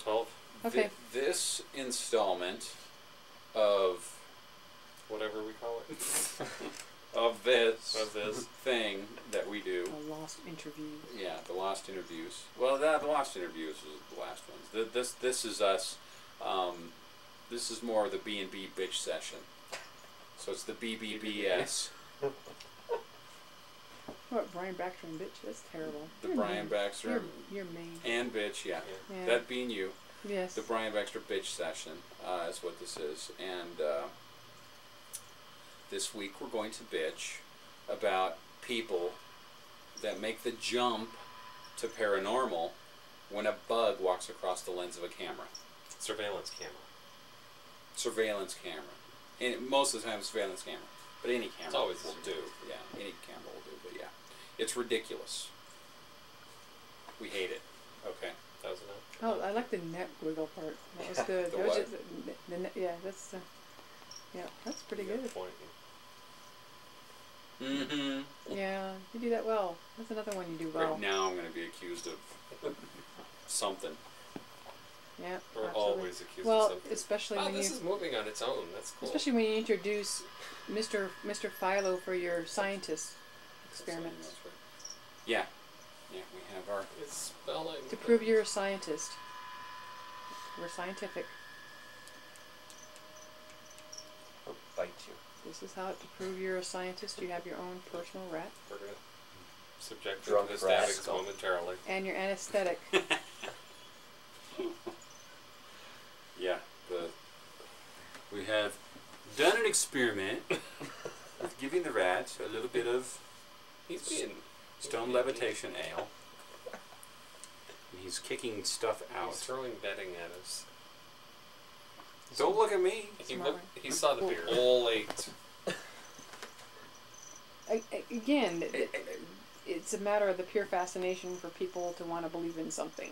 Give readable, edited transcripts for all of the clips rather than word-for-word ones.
12. Okay. This installment of Whatever we call it. of this thing that we do. The lost interview. Yeah, the lost interviews. Well, the lost interviews was the last ones. This is us. This is more of the B&B bitch session. So it's the BBBS. What, Bryan Baxter and bitch? That's terrible. The Bryan Baxter You're mean. and bitch, yeah. Yeah. That being you. Yes. The Bryan Baxter bitch session is what this is. And this week we're going to bitch about people that make the jump to paranormal when a bug walks across the lens of a camera. Surveillance camera. Surveillance camera. And most of the time, surveillance camera. But any camera always will do. Yeah, any camera will do. But yeah, it's ridiculous. We hate it. Okay. That was enough. Oh, I like the neck wiggle part. That was good. The that what? was just yeah, that's that's pretty good. Point. Mm-hmm. Yeah, you do that well. That's another one you do well. Right now, I'm going to be accused of something. Yeah, We're absolutely. always accused well, of something. especially when this you is moving on its own. That's cool. especially when you introduce Mr. Philo for your scientist experiments That's right. Yeah. Yeah, we have our... It's spelling. to prove you're a scientist. We're scientific. I'll bite you. This is how to prove you're a scientist. You have your own personal rat We're going to subject Drunk her to the stabbings rascal. momentarily. and your anesthetic. Yeah, we have done an experiment with giving the rat a little bit of He's being... stone levitation ale. And he's kicking stuff He's out. throwing bedding at us. Don't look at me. He saw the beer. All eight. Again, it's a matter of the pure fascination for people to want to believe in something.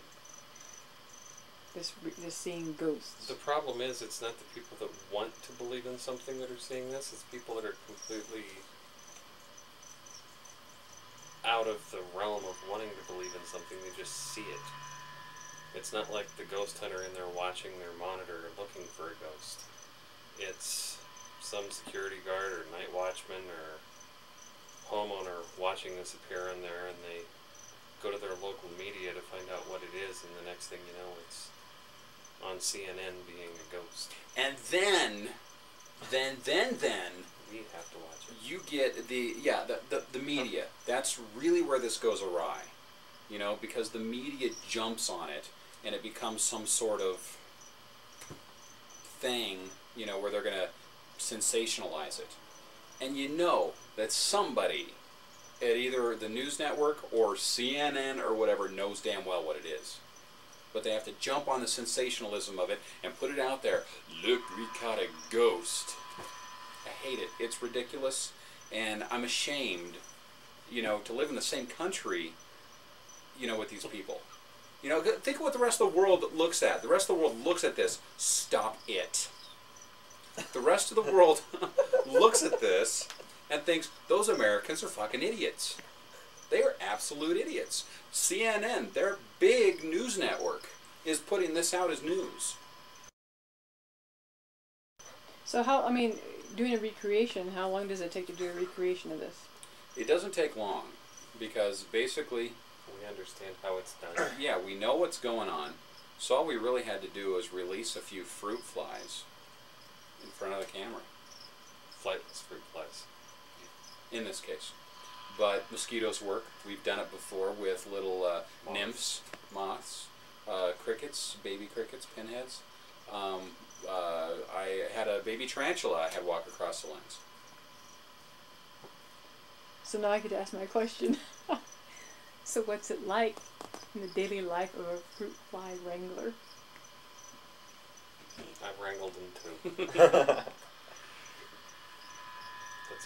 This seeing ghosts. The problem is, it's not the people that want to believe in something that are seeing this. It's people that are completely out of the realm of wanting to believe in something. They just see it. It's not like the ghost hunter in there watching their monitor looking for a ghost. It's some security guard or night watchman or homeowner watching this appear in there, and they go to their local media to find out what it is, and the next thing you know, it's on CNN being a ghost. And then We have to watch it. you get the media. That's really where this goes awry. You know, because the media jumps on it and it becomes some sort of thing, you know, where they're going to sensationalize it. And you know that somebody at either the news network or CNN or whatever knows damn well what it is. But they have to jump on the sensationalism of it and put it out there. Look, we caught a ghost. I hate it. It's ridiculous, and I'm ashamed, you know, to live in the same country, you know, with these people. You know, think of what the rest of the world looks at. The rest of the world looks at this. Stop it. The rest of the world looks at this and thinks, those Americans are fucking idiots. They are absolute idiots. CNN, their big news network, is putting this out as news. So how, doing a recreation, how long does it take to do a recreation of this? It doesn't take long, because basically, We understand how it's done. yeah, we know what's going on. So all we really had to do was release a few fruit flies in front of the camera, Flightless fruit flies. in this case. But mosquitoes work. We've done it before with little nymphs, moths, crickets, baby crickets, pinheads. I had a baby tarantula I had walk across the lens. So now I get to ask my question. So what's it like in the daily life of a fruit fly wrangler? I've wrangled them too. That's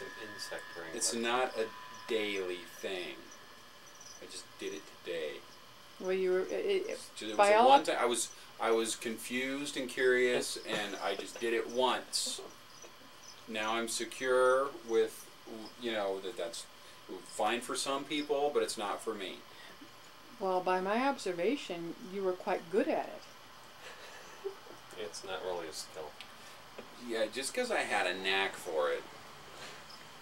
an insect wrangler. It's not a daily thing. I just did it today. Well, you were It was by a all one time. I was confused and curious, and I just did it once. Now I'm secure with, you know, that's fine for some people, but it's not for me. well, by my observation, you were quite good at it. It's not really a skill. Yeah, just because I had a knack for it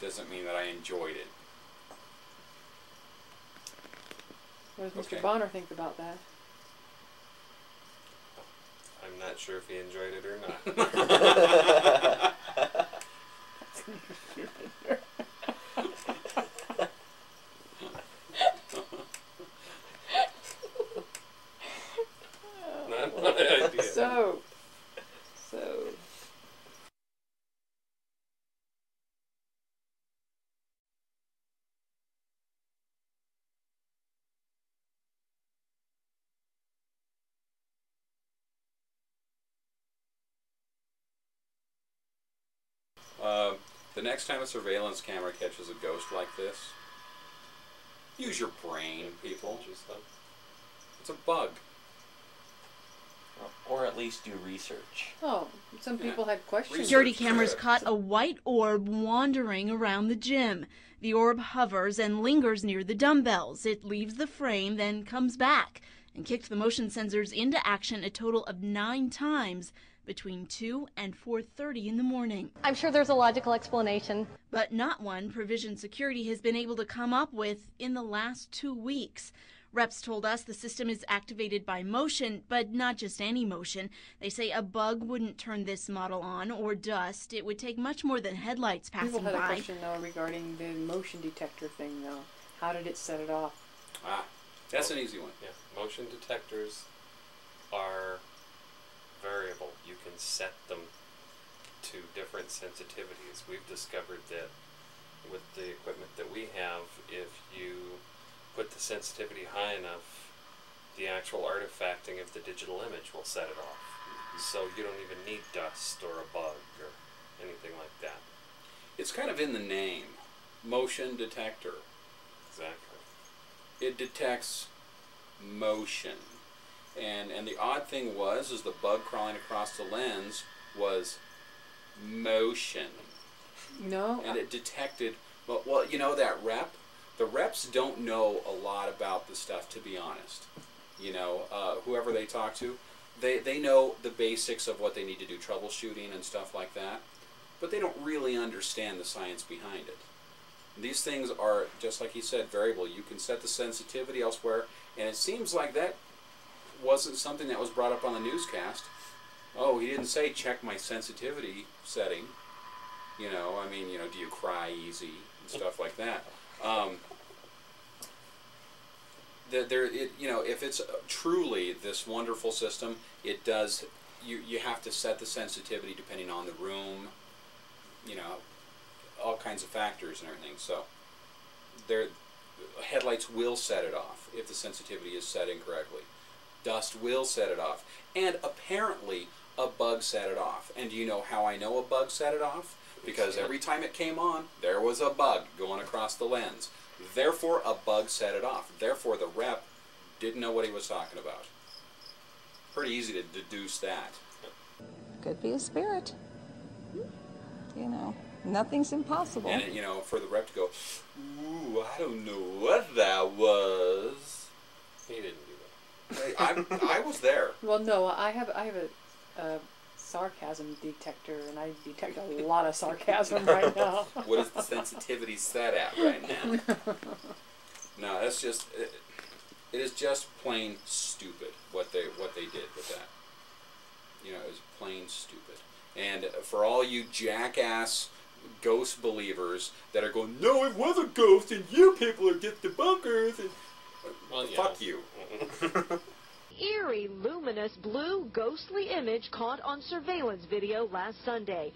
doesn't mean that I enjoyed it. What does Okay. Mr. Bonner think about that? I'm not sure if he enjoyed it or not. Not my idea. So. The next time a surveillance camera catches a ghost like this, use your brain, people. It's a bug. Or at least do research. Oh, some people had questions. Security cameras caught a white orb wandering around the gym. The orb hovers and lingers near the dumbbells. It leaves the frame, then comes back, and kicked the motion sensors into action a total of 9 times between 2 and 4:30 in the morning. I'm sure there's a logical explanation, but not one Provision Security has been able to come up with in the last 2 weeks. Reps told us the system is activated by motion, but not just any motion. They say a bug wouldn't turn this model on, or dust. It would take much more than headlights passing by. People had a question, though, regarding the motion detector thing, though. How did it set it off? That's an easy one. Yeah, motion detectors are variable. You can set them to different sensitivities. We've discovered that with the equipment that we have, if you put the sensitivity high enough, the actual artifacting of the digital image will set it off. So you don't even need dust or a bug or anything like that. It's kind of in the name, motion detector. Exactly. It detects motion. And the odd thing is the bug crawling across the lens was motion. No. And it detected, well, you know that rep? The reps don't know a lot about the stuff, to be honest. You know, whoever they talk to, they know the basics of what they need to do, troubleshooting and stuff like that, but they don't really understand the science behind it. These things are, just like he said, variable. You can set the sensitivity elsewhere, and it seems like that wasn't something that was brought up on the newscast. Oh, he didn't say check my sensitivity setting. You know, I mean, you know, do you cry easy and stuff like that. You know, if it's truly this wonderful system, it does. You have to set the sensitivity depending on the room. You know, all kinds of factors and everything. So, headlights will set it off if the sensitivity is set incorrectly. Dust will set it off, and apparently a bug set it off. And do you know how I know a bug set it off? Because every time it came on, there was a bug going across the lens. Therefore, a bug set it off. Therefore, the rep didn't know what he was talking about. Pretty easy to deduce that. Could be a spirit. You know, nothing's impossible. And, you know, for the rep to go, ooh, I don't know what that was. He didn't do that. I was there. Well, no, I have a sarcasm detector, and I detect a lot of sarcasm right now. What is the sensitivity set at right now? No, that's just it is just plain stupid what they did with that. You know, it was plain stupid. And for all you jackass ghost believers that are going, no, it was a ghost, and you people are just debunkers, and well, fuck you. Eerie, luminous, blue, ghostly image caught on surveillance video last Sunday.